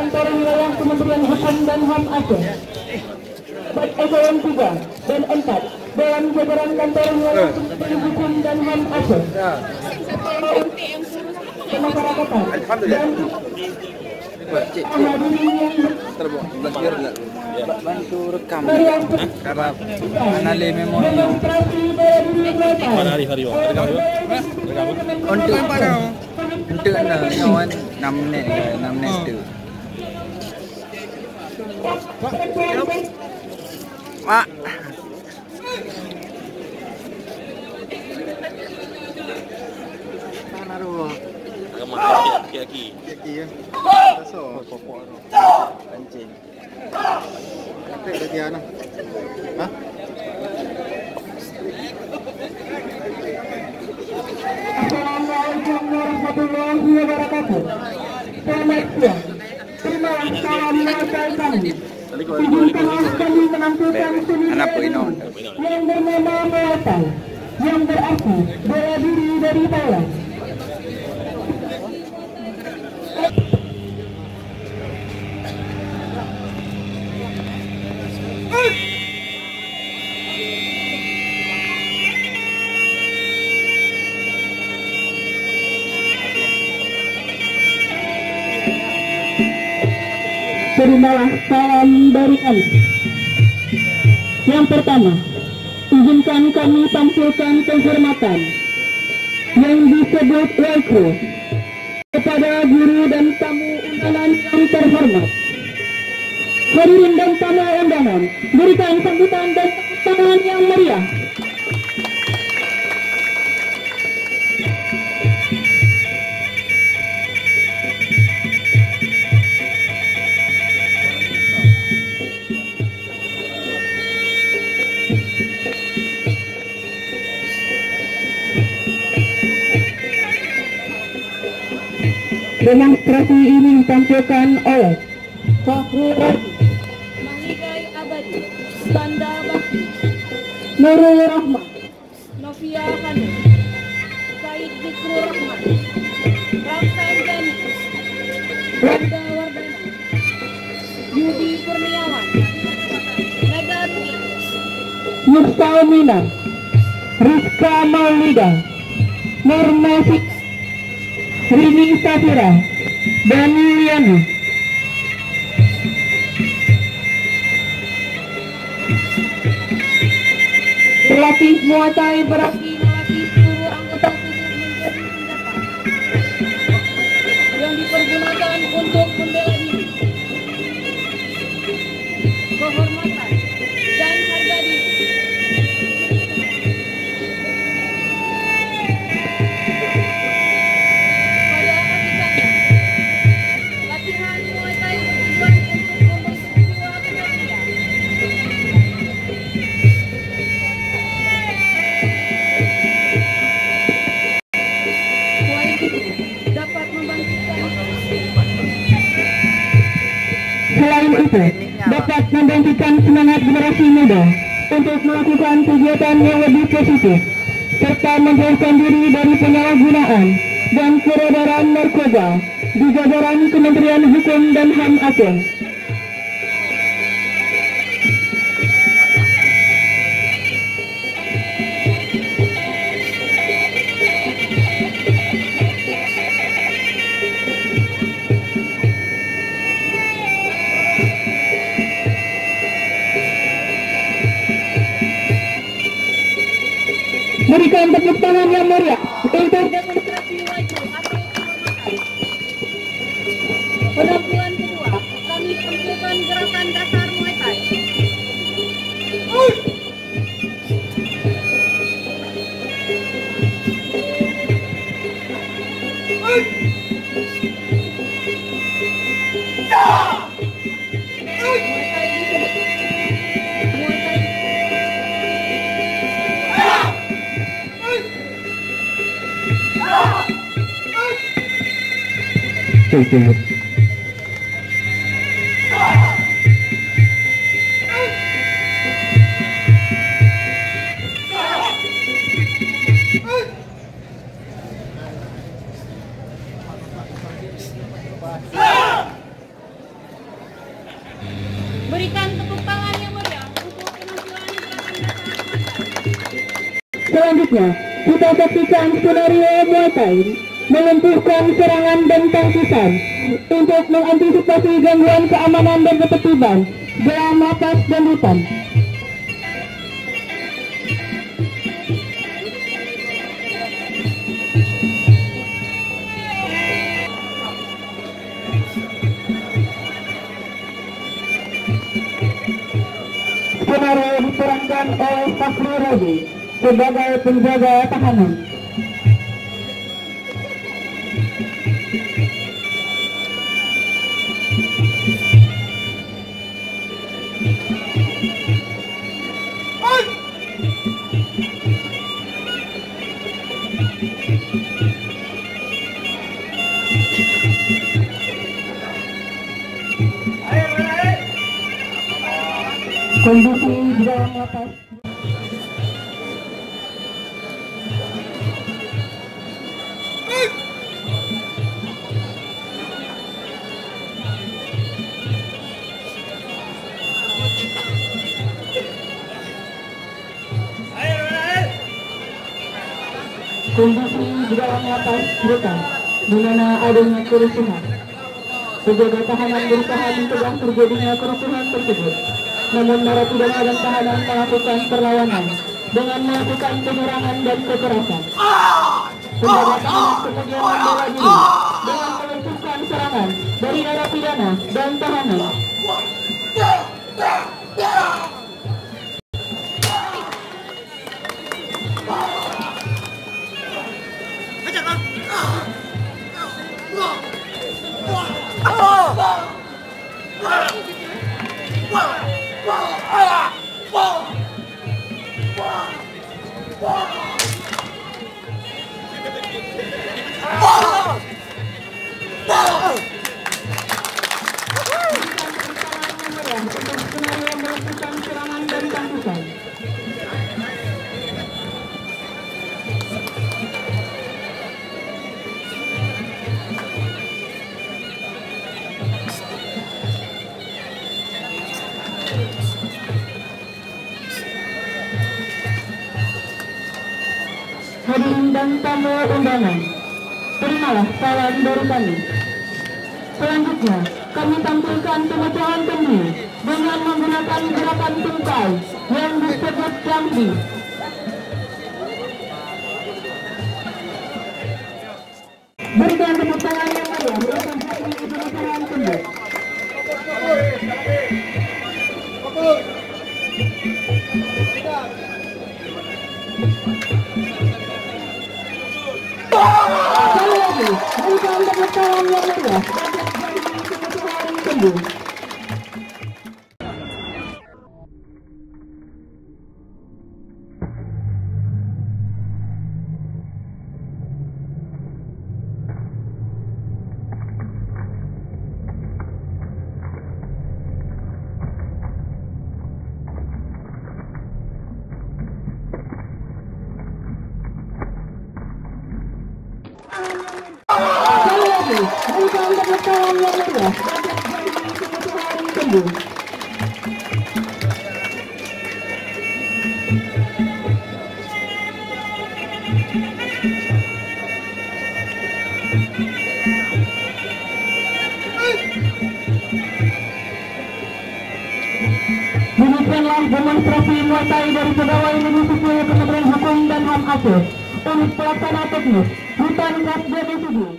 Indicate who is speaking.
Speaker 1: Kantor Wilayah Kementerian Hukum dan HAM Aceh. Eselon 3 dan 4 Dewan Jajaran Kantor Wilayah Kementerian Hukum dan HAM Aceh. Kemasyarakatan dan
Speaker 2: bantu rekam karena anali memori
Speaker 3: Mana hari rekam
Speaker 2: untuk nyawan 6 menit tu Mak mana tu
Speaker 3: Kaki
Speaker 4: ya. So, pokok tu.
Speaker 2: pancing
Speaker 4: Kapek lagi anak. Hah?
Speaker 1: Assalamualaikum warahmatullahi wabarakatuh. Selamat siang. Terimalah salam nasional kami. Izinkanlah kami menampilkan seni yang bernama Muay Thai, yang berarti bela diri dari Thailand. Terimalah salam dari kami. Yang pertama, izinkan kami tampilkan penghormatan yang disebut welcome kepada guru dan tamu undangan yang terhormat. Hadirin dan tamu undangan, berikan sambutan dan tepuk tangan yang meriah. Demonstrasi ini ditampilkan oleh Fakhrul Razi,
Speaker 5: Mahigai Abadi, Sanda Bakti,
Speaker 1: Nurul Rahman,
Speaker 5: Novia Hanum, Said Zikrul Rahman, Ramsan Jani, Wanda Wardana, Yudi Kurniawan, Medan
Speaker 1: Yustal Minar, Rizka Maulida, Nurma Sik, Rini Safira, Dani Liana. Berlatih Muay Thai berarti melatih seluruh anggota tubuh menjadi senjata yang dipergunakan untuk membela diri, kehormatan, dan harga diri. Pada hakikatnya, latihan Muay Thai bertujuan untuk membentuk jiwa kesatria. Selain itu, dapat membangkitkan semangat generasi muda untuk melakukan kegiatan yang lebih positif serta menjauhkan diri dari penyalahgunaan dan peredaran narkoba di jajaran Kementerian Hukum dan HAM Aceh. Berikan tepuk tangan yang meriah untuk demonstrasi wajib atau penghormatan. Penampilan kedua, kami tampilkan gerakan dasar Muay Thai. Selanjutnya, kita saksikan skenario Muay Thai melumpuhkan serangan dan tangkisan untuk mengantisipasi gangguan keamanan dan ketertiban dalam lapas dan rutan. Skenario diperankan oleh Fahri Robi sebagai penjaga tahanan. Kondisi di dalam lapas. Kondisi di dalam lapas rutan, di mana adanya kerusuhan. Penjaga tahanan berusaha mencegah terjadinya kerusuhan tersebut. Namun narapidana dan tahanan melakukan perlawanan dengan melakukan penyerangan dan kekerasan. Penjaga tahanan kemudian membela diri dengan melumpuhkan serangan dari narapidana dan tahanan. Hadirin dan tamu undangan, terimalah salam dari kami. Selanjutnya, kami tampilkan pemecahan kendi dengan menggunakan gerakan tungkai yang disebut jambi. Berikan tepuk tangan yang meriah untuk menghadiri pemecahan kendi. Sekali lagi, berikan tepuk tangan yang meriah untuk menghadiri pemecahan kendi. Sekali lagi, berikan tepuk tangan yang meriah untuk menghadiri pemecahan kendi. Demikianlah demonstrasi Muay Thai dari pegawai negeri sipil Kementerian Hukum dan HAM Aceh, unit pelaksana teknis, Rutan Kas Jati Sigi.